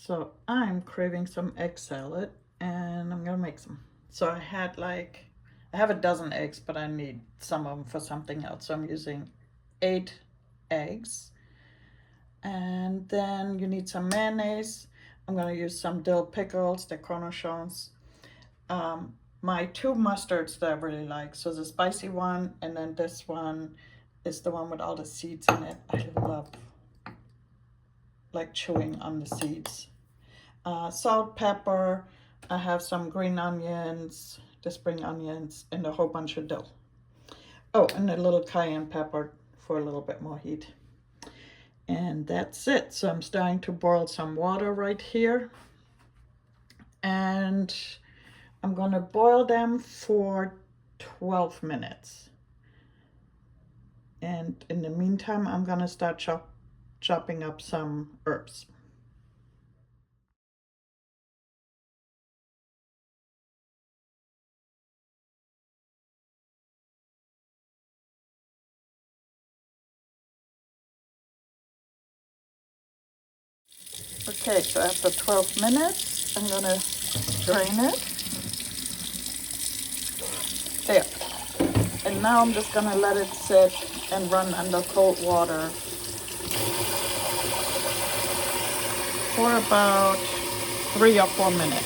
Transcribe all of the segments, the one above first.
So I'm craving some egg salad and I'm gonna make some. So I have a dozen eggs, but I need some of them for something else. So I'm using 8 eggs. And then you need some mayonnaise. I'm gonna use some dill pickles, the cornichons. My two mustards that I really like. So the spicy one and then this one is the one with all the seeds in it. I love like chewing on the seeds. Salt, pepper. I have some green onions, the spring onions, and a whole bunch of dill. Oh, and a little cayenne pepper for a little bit more heat. And that's it. So I'm starting to boil some water right here. And I'm going to boil them for 12 minutes. And in the meantime, I'm going to start chopping up some herbs. Okay, so after 12 minutes, I'm gonna drain it. There. And now I'm just gonna let it sit and run under cold water for about 3 or 4 minutes,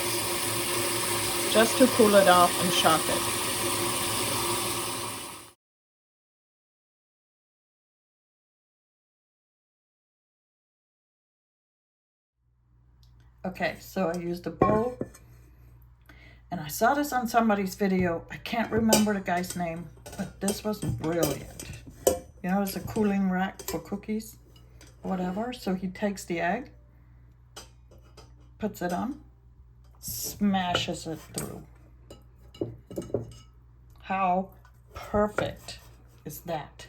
just to cool it off and chop it. Okay, so I used a bowl, and I saw this on somebody's video. I can't remember the guy's name, but this was brilliant. You know, it's a cooling rack for cookies or whatever. So he takes the egg, puts it on, smashes it through. How perfect is that?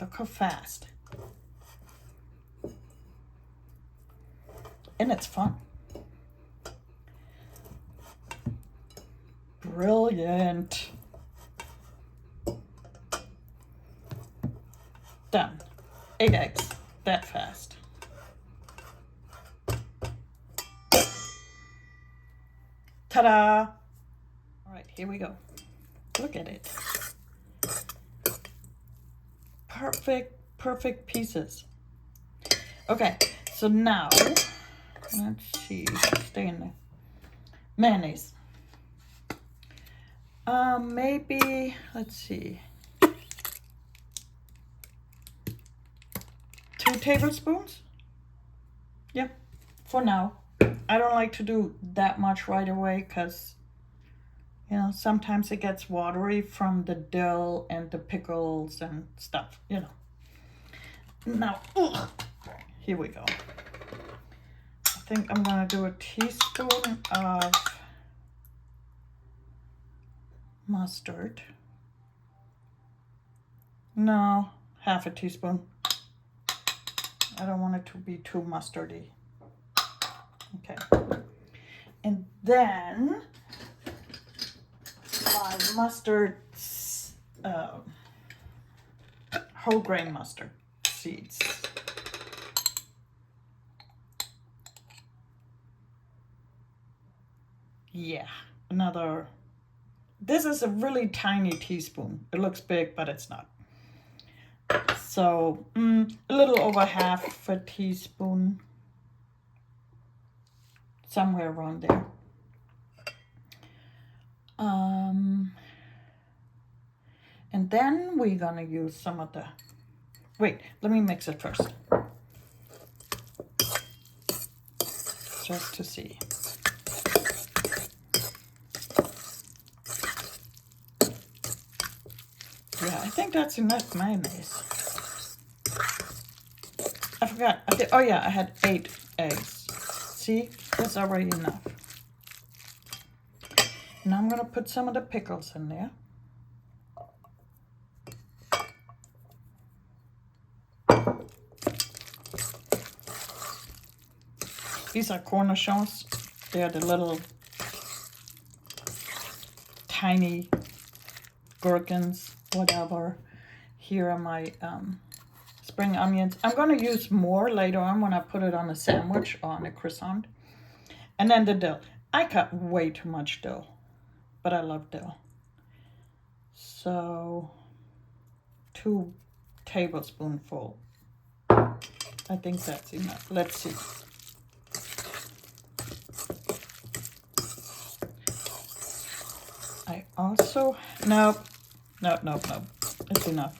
Look how fast. And it's fun. Brilliant. Done. 8 eggs. That fast. Ta-da! All right, here we go. Look at it. Perfect pieces. Okay, so now, let's see, stay in there. Mayonnaise. Maybe, let's see, 2 tablespoons? Yeah, for now. I don't like to do that much right away because, you know, sometimes it gets watery from the dill and the pickles and stuff, you know. Now, here we go. I think I'm gonna do a teaspoon of mustard. No, half a teaspoon. I don't want it to be too mustardy. Okay. And then my mustard, whole grain mustard seeds. Yeah, another. This is a really tiny teaspoon. It looks big, but it's not. So a little over half a teaspoon, somewhere around there. And then we're gonna use some of the, wait, let me mix it first. Just to see. Yeah, I think that's enough mayonnaise. I forgot. Oh yeah, I had 8 eggs. See, that's already enough. Now I'm gonna put some of the pickles in there. These are cornichons. They're the little tiny gherkins, whatever. Here are my spring onions. I'm going to use more later on when I put it on a sandwich or on a croissant. And then the dill. I cut way too much dill, but I love dill. So 2 tablespoonfuls. I think that's enough. Let's see. I also, nope. It's enough.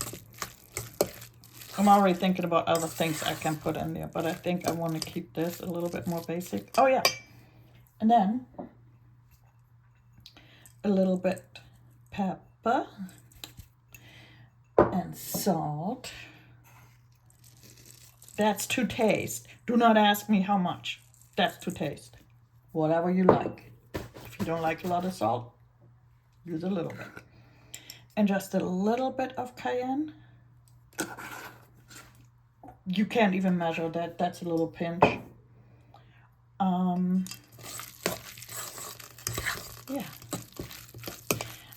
I'm already thinking about other things I can put in there, but I think I want to keep this a little bit more basic. Oh yeah. And then a little bit pepper and salt. That's to taste. Do not ask me how much. That's to taste. Whatever you like. If you don't like a lot of salt, use a little bit. And just a little bit of cayenne. You can't even measure that. That's a little pinch. Yeah.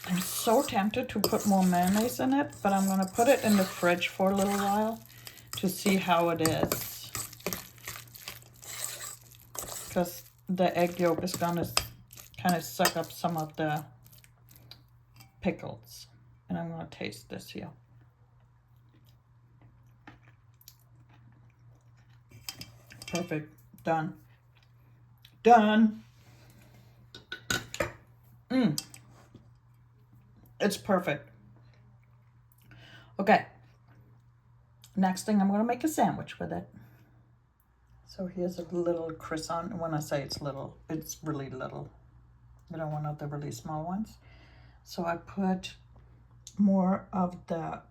I'm so tempted to put more mayonnaise in it, but I'm going to put it in the fridge for a little while to see how it is. Because the egg yolk is going to kind of suck up some of the pickles. And I'm going to taste this here. Perfect. Done. Done. It's perfect. Okay. Next thing, I'm going to make a sandwich with it. So here's a little croissant. And when I say it's little, it's really little. I don't want the really small ones. So I put more of the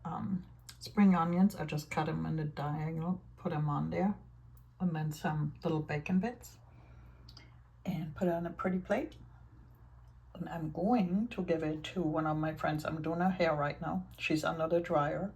spring onions. I just cut them in the diagonal, put them on there. And then some little bacon bits. And put it on a pretty plate. And I'm going to give it to one of my friends. I'm doing her hair right now. She's under the dryer.